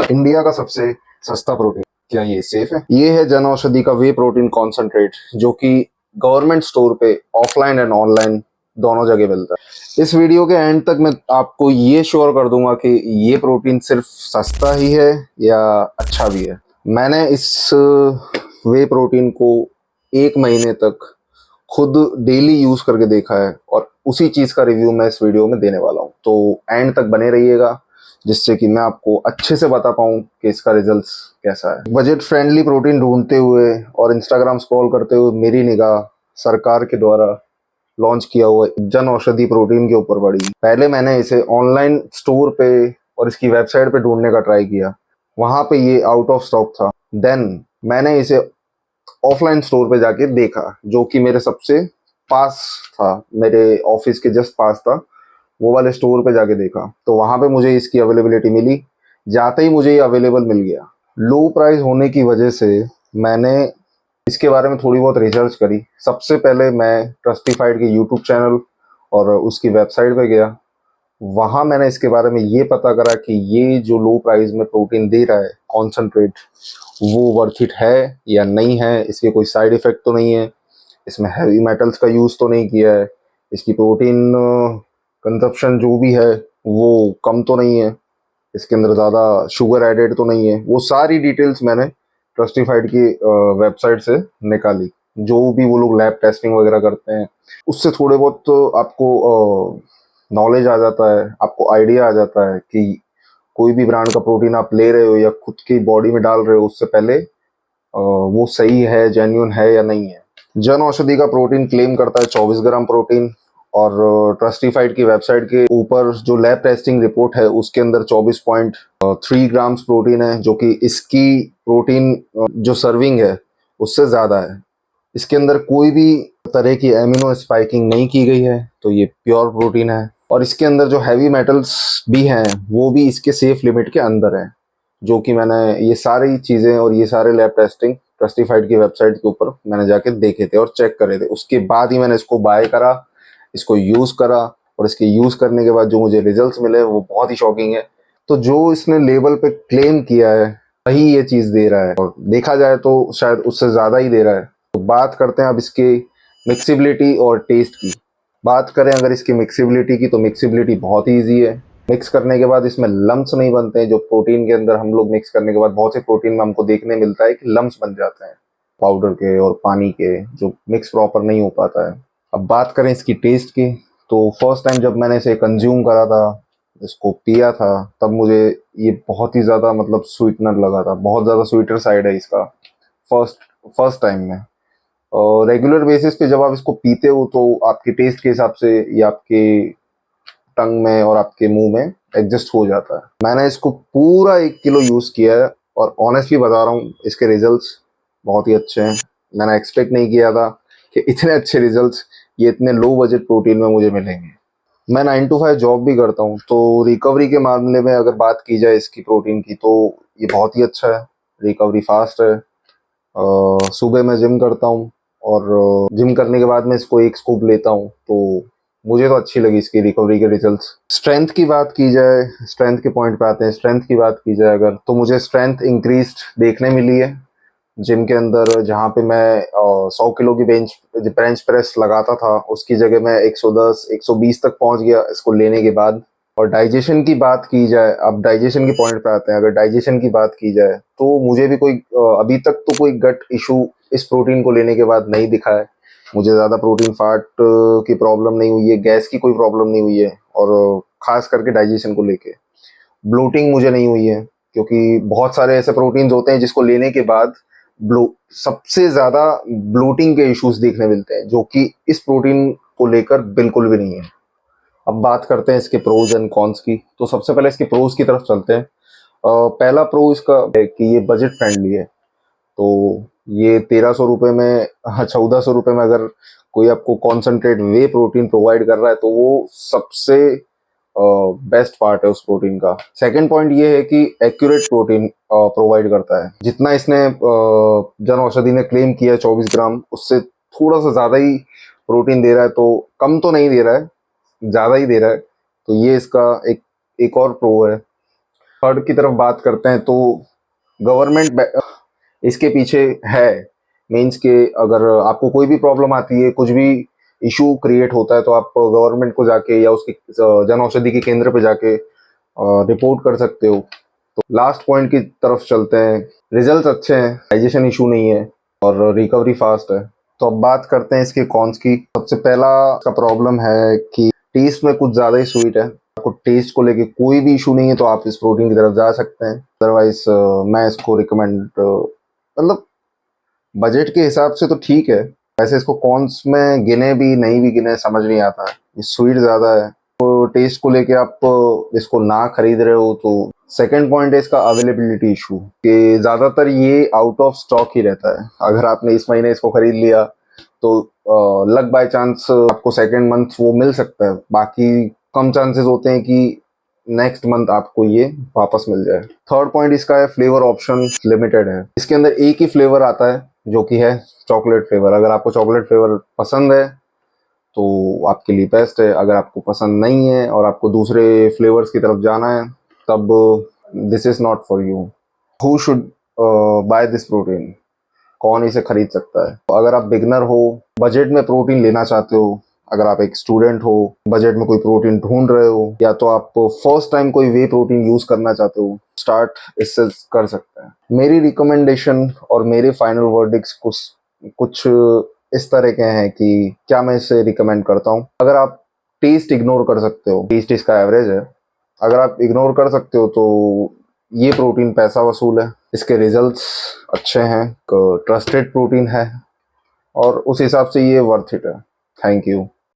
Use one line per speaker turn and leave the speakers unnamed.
India का सबसे सस्ता प्रोटीन, क्या ये सेफ है? ये है जन औषधि का वे प्रोटीन कॉन्सेंट्रेट, जो कि गवर्नमेंट स्टोर पे ऑफलाइन एंड ऑनलाइन दोनों जगह मिलता है। इस वीडियो के एंड तक मैं आपको ये श्योर कर दूंगा कि ये प्रोटीन सिर्फ सस्ता ही है या अच्छा भी है। मैंने इस वे प्रोटीन को 1 महीने तक खुद डेली यूज करके देखा है और उसी चीज का रिव्यू मैं इस वीडियो में देने वाला हूँ। तो एंड तक बने रहिएगा, जिससे कि मैं आपको अच्छे से बता पाऊँ कि इसका रिजल्ट्स कैसा है। बजट फ्रेंडली प्रोटीन ढूंढते हुए और इंस्टाग्राम स्क्रॉल करते हुए मेरी निगाह सरकार के द्वारा लॉन्च किया हुआ जन औषधि प्रोटीन के ऊपर पड़ी। पहले मैंने इसे ऑनलाइन स्टोर पे और इसकी वेबसाइट पे ढूंढने का ट्राई किया, वहां पे ये आउट ऑफ स्टॉक था। देन मैंने इसे ऑफलाइन स्टोर पे जाके देखा, जो कि मेरे सबसे पास था, मेरे ऑफिस के जस्ट पास था। वो वाले स्टोर पे जाके देखा तो वहां पे मुझे इसकी अवेलेबिलिटी मिली। जाते ही मुझे ये अवेलेबल मिल गया। लो प्राइस होने की वजह से मैंने इसके बारे में थोड़ी बहुत रिसर्च करी। सबसे पहले मैं ट्रस्टिफाइड के यूट्यूब चैनल और उसकी वेबसाइट पे गया। वहां मैंने इसके बारे में ये पता करा कि ये जो लो प्राइस में प्रोटीन दे रहा है कॉन्सेंट्रेट, वो वर्थ इट है या नहीं है, इसके कोई साइड इफेक्ट तो नहीं है, इसमें हैवी मेटल्स का यूज तो नहीं किया है, इसकी प्रोटीन कंजप्शन जो भी है वो कम तो नहीं है, इसके अंदर ज़्यादा शुगर एडेड तो नहीं है। वो सारी डिटेल्स मैंने ट्रस्टिफाइड की वेबसाइट से निकाली। जो भी वो लोग लैब टेस्टिंग वगैरह करते हैं उससे थोड़े बहुत तो आपको नॉलेज आ जाता है, आपको आइडिया आ जाता है कि कोई भी ब्रांड का प्रोटीन आप ले रहे हो या खुद की बॉडी में डाल रहे हो, उससे पहले वो सही है, जेन्युइन है या नहीं है। जन औषधि का प्रोटीन क्लेम करता है 24 ग्राम प्रोटीन, और ट्रस्टिफाइड की वेबसाइट के ऊपर जो लैब टेस्टिंग रिपोर्ट है उसके अंदर 24.3 ग्राम्स प्रोटीन है, जो कि इसकी प्रोटीन जो सर्विंग है उससे ज़्यादा है। इसके अंदर कोई भी तरह की एमिनो स्पाइकिंग नहीं की गई है, तो ये प्योर प्रोटीन है। और इसके अंदर जो हैवी मेटल्स भी हैं वो भी इसके सेफ लिमिट के अंदर है, जो कि मैंने ये सारी चीज़ें और ये सारे लैब टेस्टिंग ट्रस्टिफाइड की वेबसाइट के ऊपर मैंने जाके देखे थे और चेक करे थे। उसके बाद ही मैंने इसको बाय करा, इसको यूज़ करा, और इसके यूज़ करने के बाद जो मुझे रिजल्ट्स मिले वो बहुत ही शॉकिंग है। तो जो इसने लेबल पे क्लेम किया है वही ये चीज़ दे रहा है, और देखा जाए तो शायद उससे ज़्यादा ही दे रहा है। तो बात करते हैं अब इसके मिक्सिबिलिटी और टेस्ट की। बात करें अगर इसकी मिक्सिबिलिटी की, तो मिक्सिबिलिटी बहुत ही ईजी है। मिक्स करने के बाद इसमें लम्स नहीं बनते हैं, जो प्रोटीन के अंदर हम लोग मिक्स करने के बाद बहुत से प्रोटीन में हमको देखने मिलता है कि लम्स बन जाते हैं पाउडर के और पानी के, जो मिक्स प्रॉपर नहीं हो पाता है। अब बात करें इसकी टेस्ट की, तो फर्स्ट टाइम जब मैंने इसे कंज्यूम करा था, इसको पिया था, तब मुझे ये बहुत ही ज़्यादा मतलब स्वीटनर लगा था, बहुत ज़्यादा स्वीटर साइड है इसका फर्स्ट फर्स्ट टाइम में। और रेगुलर बेसिस पे जब आप इसको पीते हो तो आपके टेस्ट के हिसाब से ये आपके टंग में और आपके मुंह में एडजस्ट हो जाता है। मैंने इसको पूरा 1 किलो यूज़ किया है और ऑनेस्टली बता रहा हूँ इसके रिजल्ट्स बहुत ही अच्छे हैं। मैंने एक्सपेक्ट नहीं किया था कि इतने अच्छे रिजल्ट्स ये इतने लो बजट प्रोटीन में मुझे मिलेंगे। मैं 9 to 5 जॉब भी करता हूँ, तो रिकवरी के मामले में अगर बात की जाए इसकी प्रोटीन की, तो ये बहुत ही अच्छा है। रिकवरी फास्ट है। सुबह मैं जिम करता हूँ और जिम करने के बाद मैं इसको 1 स्कूप लेता हूँ, तो मुझे तो अच्छी लगी इसकी रिकवरी के रिजल्ट्स। स्ट्रेंथ की बात की जाए, स्ट्रेंथ के पॉइंट पे आते हैं। स्ट्रेंथ की बात की जाए अगर, तो मुझे स्ट्रेंथ इंक्रीज देखने मिली है जिम के अंदर। जहाँ पे मैं 100 किलो की बेंच प्रेस लगाता था, उसकी जगह मैं 110 120 तक पहुंच गया इसको लेने के बाद। और डाइजेशन की बात की जाए, अब डाइजेशन के पॉइंट पे आते हैं। अगर डाइजेशन की बात की जाए तो मुझे भी कोई अभी तक तो कोई गट इशू इस प्रोटीन को लेने के बाद नहीं दिखा है। मुझे ज़्यादा प्रोटीन फैट की प्रॉब्लम नहीं हुई है, गैस की कोई प्रॉब्लम नहीं हुई है, और खास करके डाइजेशन को लेके ब्लोटिंग मुझे नहीं हुई है। क्योंकि बहुत सारे ऐसे प्रोटीन्स होते हैं जिसको लेने के बाद ब्लो सबसे ज़्यादा ब्लोटिंग के इश्यूज देखने मिलते हैं, जो कि इस प्रोटीन को लेकर बिल्कुल भी नहीं है। अब बात करते हैं इसके प्रोज एंड कॉन्स की। तो सबसे पहले इसके प्रोज की तरफ चलते हैं। पहला प्रो इसका है कि ये बजट फ्रेंडली है। तो ये 1300 रुपये में, हाँ 1400 रुपये में अगर कोई आपको कॉन्सेंट्रेट वे प्रोटीन प्रोवाइड कर रहा है, तो वो सबसे बेस्ट पार्ट है उस प्रोटीन का। सेकंड पॉइंट ये है कि एक्यूरेट प्रोटीन प्रोवाइड करता है। जितना इसने जन औषधि ने क्लेम किया 24 ग्राम, उससे थोड़ा सा ज़्यादा ही प्रोटीन दे रहा है। तो कम तो नहीं दे रहा है, ज़्यादा ही दे रहा है। तो ये इसका एक एक और प्रो है। थर्ड की तरफ बात करते हैं तो गवर्नमेंट इसके पीछे है। मीन्स के अगर आपको कोई भी प्रॉब्लम आती है, कुछ भी इशू क्रिएट होता है, तो आप गवर्नमेंट को जाके या उसके जन औषधि के केंद्र पे जाके रिपोर्ट कर सकते हो। तो लास्ट पॉइंट की तरफ चलते हैं। रिजल्ट अच्छे हैं, डाइजेशन इशू नहीं है और रिकवरी फास्ट है। तो अब बात करते हैं इसके कॉन्स की। सबसे पहला का प्रॉब्लम है कि टेस्ट में कुछ ज़्यादा ही स्वीट है। आपको टेस्ट को लेके कोई भी इशू नहीं है तो आप इस प्रोटीन की तरफ जा सकते हैं। अदरवाइज मैं इसको रिकमेंड मतलब बजट के हिसाब से तो ठीक है। वैसे इसको कॉन्स में गिने भी नहीं भी गिने समझ नहीं आता है। ये स्वीट ज़्यादा है तो टेस्ट को लेके आप इसको ना खरीद रहे हो तो। सेकंड पॉइंट है इसका अवेलेबिलिटी इशू, कि ज़्यादातर ये आउट ऑफ स्टॉक ही रहता है। अगर आपने इस महीने इसको खरीद लिया तो लक बाय चांस आपको सेकंड मंथ वो मिल सकता है, बाकी कम चांसेस होते हैं कि नेक्स्ट मंथ आपको ये वापस मिल जाए। थर्ड पॉइंट इसका है फ्लेवर ऑप्शन लिमिटेड है। इसके अंदर एक ही फ्लेवर आता है जो कि है चॉकलेट फ्लेवर। अगर आपको चॉकलेट फ्लेवर पसंद है तो आपके लिए बेस्ट है। अगर आपको पसंद नहीं है और आपको दूसरे फ्लेवर्स की तरफ जाना है तब this is not for you. Who should by this protein? कौन इसे खरीद सकता है? तो अगर आप बिगनर हो, बजट में प्रोटीन लेना चाहते हो, अगर आप एक स्टूडेंट हो, बजट में कोई प्रोटीन ढूंढ रहे हो, या तो आप फर्स्ट टाइम कोई वे प्रोटीन यूज करना चाहते हो, स्टार्ट इससे कर सकते हैं। मेरी रिकमेंडेशन और मेरे फाइनल वर्डिक्स कुछ इस तरह के हैं कि क्या मैं इसे रिकमेंड करता हूँ। अगर आप टेस्ट इग्नोर कर सकते हो, टेस्ट इसका एवरेज है, अगर आप इग्नोर कर सकते हो तो ये प्रोटीन पैसा वसूल है। इसके रिजल्ट्स अच्छे हैं, ट्रस्टेड प्रोटीन है और उस हिसाब से ये वर्थ इट है। Thank you.